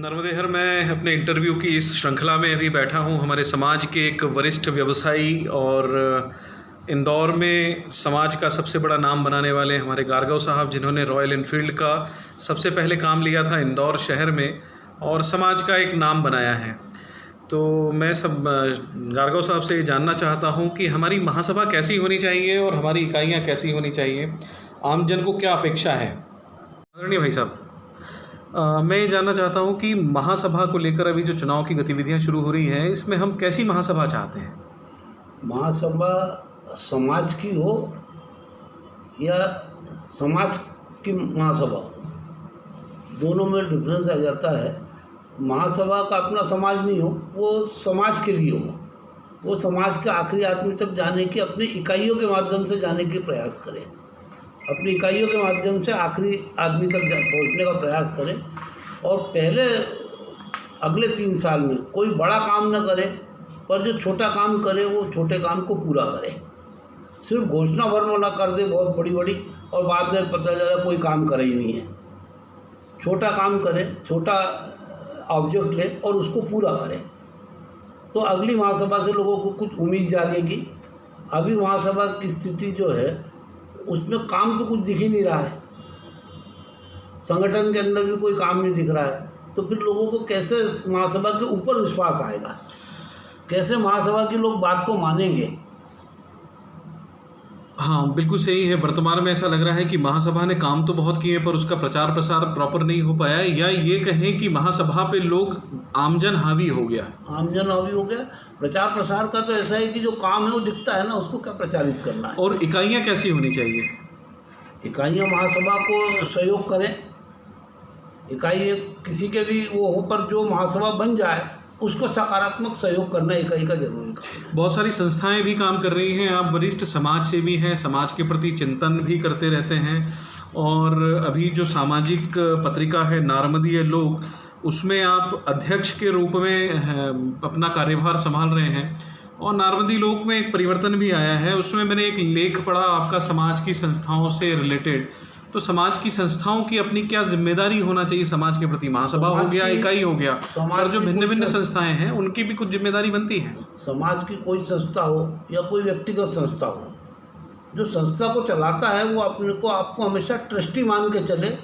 नर्मदेहर मैं अपने इंटरव्यू की इस श्रृंखला में अभी बैठा हूँ। हमारे समाज के एक वरिष्ठ व्यवसायी और इंदौर में समाज का सबसे बड़ा नाम बनाने वाले हमारे गारगव साहब, जिन्होंने रॉयल एनफील्ड का सबसे पहले काम लिया था इंदौर शहर में और समाज का एक नाम बनाया है। तो मैं गारगव साहब से ये जानना चाहता हूँ कि हमारी महासभा कैसी होनी चाहिए और हमारी इकाइयाँ कैसी होनी चाहिए, आमजन को क्या अपेक्षा है। आदरणीय भाई साहब, मैं ये जानना चाहता हूँ कि महासभा को लेकर अभी जो चुनाव की गतिविधियाँ शुरू हो रही हैं, इसमें हम कैसी महासभा चाहते हैं। महासभा समाज की हो या समाज की महासभा हो, दोनों में डिफरेंस आ जाता है। महासभा का अपना समाज नहीं हो, वो समाज के लिए हो, वो समाज के आखिरी आदमी तक जाने की, अपनी इकाइयों के माध्यम से जाने की प्रयास करें, अपनी इकाइयों के माध्यम से आखिरी आदमी तक पहुंचने का प्रयास करें। और पहले अगले 3 साल में कोई बड़ा काम न करे, पर जो छोटा काम करे वो छोटे काम को पूरा करे। सिर्फ घोषणा भर में ना कर दे बहुत बड़ी बड़ी और बाद में पता चला कोई काम करे ही नहीं है। छोटा काम करे, छोटा ऑब्जेक्ट ले और उसको पूरा करे, तो अगली महासभा से लोगों को कुछ उम्मीद जागेगी। अभी महासभा की स्थिति जो है उसमें काम तो कुछ दिख ही नहीं रहा है, संगठन के अंदर भी कोई काम नहीं दिख रहा है, तो फिर लोगों को कैसे महासभा के ऊपर विश्वास आएगा, कैसे महासभा के लोग बात को मानेंगे। हाँ, बिल्कुल सही है। वर्तमान में ऐसा लग रहा है कि महासभा ने काम तो बहुत किए पर उसका प्रचार प्रसार प्रॉपर नहीं हो पाया, या ये कहें कि महासभा पे लोग आमजन हावी हो गया। आमजन हावी हो गया। प्रचार प्रसार का तो ऐसा है कि जो काम है वो दिखता है ना, उसको क्या प्रचारित करना है। और इकाइयाँ कैसी होनी चाहिए। इकाइयाँ महासभा को सहयोग करें। इकाई किसी के भी वो हो, पर जो महासभा बन जाए उसको सकारात्मक सहयोग करना इकाई का जरूरी है। बहुत सारी संस्थाएं भी काम कर रही हैं, आप वरिष्ठ समाज सेवी हैं, समाज के प्रति चिंतन भी करते रहते हैं, और अभी जो सामाजिक पत्रिका है नारमदीय लोक, उसमें आप अध्यक्ष के रूप में अपना कार्यभार संभाल रहे हैं। और नारमदी लोक में एक परिवर्तन भी आया है, उसमें मैंने एक लेख पढ़ा आपका समाज की संस्थाओं से रिलेटेड। तो समाज की संस्थाओं की अपनी क्या जिम्मेदारी होना चाहिए समाज के प्रति। महासभा हो गया, इकाई हो गया, और जो भिन्न भिन्न संस्थाएं हैं उनकी भी कुछ जिम्मेदारी बनती है। समाज की कोई संस्था हो या कोई व्यक्तिगत संस्था हो, जो संस्था को चलाता है वो आपको हमेशा ट्रस्टी मान के चले,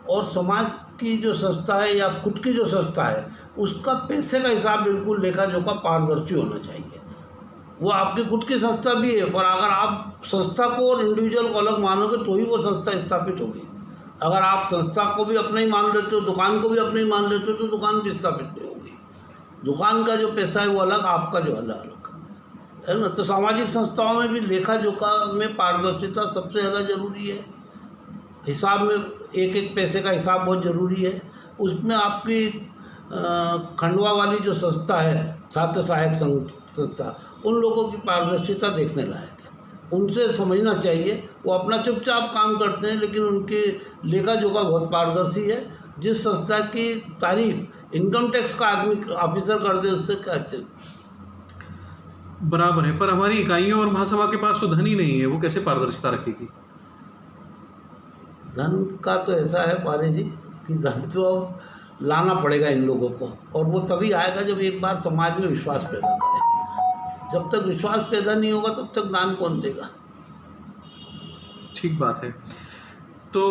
और समाज की जो संस्था है या खुद की जो संस्था है उसका पैसे का हिसाब बिल्कुल लेखा जोखा पारदर्शी होना चाहिए। वो आपकी खुद की संस्था भी है, पर अगर आप संस्था को और इंडिविजुअल को अलग मानोगे तो ही वो संस्था स्थापित होगी। अगर आप संस्था को भी अपना ही मान लेते हो, दुकान को भी अपना ही मान लेते हो, तो दुकान भी स्थापित नहीं होगी। दुकान का जो पैसा है वो अलग, आपका जो अलग है ना। तो सामाजिक संस्थाओं में भी लेखा जोखा में पारदर्शिता सबसे ज़्यादा जरूरी है। हिसाब में एक एक पैसे का हिसाब बहुत ज़रूरी है। उसमें आपकी खंडवा वाली जो संस्था है, छात्र सहायक संस्था, उन लोगों की पारदर्शिता देखने लायक है। उनसे समझना चाहिए, वो अपना चुपचाप काम करते हैं लेकिन उनकी लेखा जोखा बहुत पारदर्शी है। जिस संस्था की तारीफ इनकम टैक्स का आदमी ऑफिसर कर दे, उससे क्या अच्छे। बराबर है, पर हमारी इकाइयों और महासभा के पास तो धन ही नहीं है, वो कैसे पारदर्शिता रखेगी। धन का तो ऐसा है पारे जी कि धन तो अब लाना पड़ेगा इन लोगों को, और वो तभी आएगा जब एक बार समाज में विश्वास पैदा करें। जब तक विश्वास पैदा नहीं होगा तब तक दान कौन देगा। ठीक बात है। तो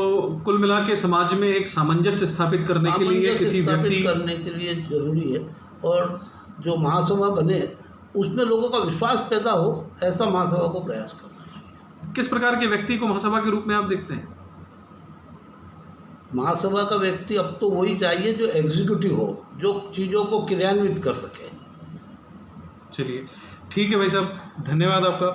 कुल मिला के समाज में एक सामंजस्य स्थापित करने के लिए किसी व्यक्ति करने के लिए जरूरी है, और जो महासभा बने उसमें लोगों का विश्वास पैदा हो, ऐसा महासभा को प्रयास करना चाहिए। किस प्रकार के व्यक्ति को महासभा के रूप में आप देखते हैं। महासभा का व्यक्ति अब तो वही चाहिए जो एग्जीक्यूटिव हो, जो चीज़ों को क्रियान्वित कर सके। चलिए ठीक है भाई साहब, धन्यवाद आपका।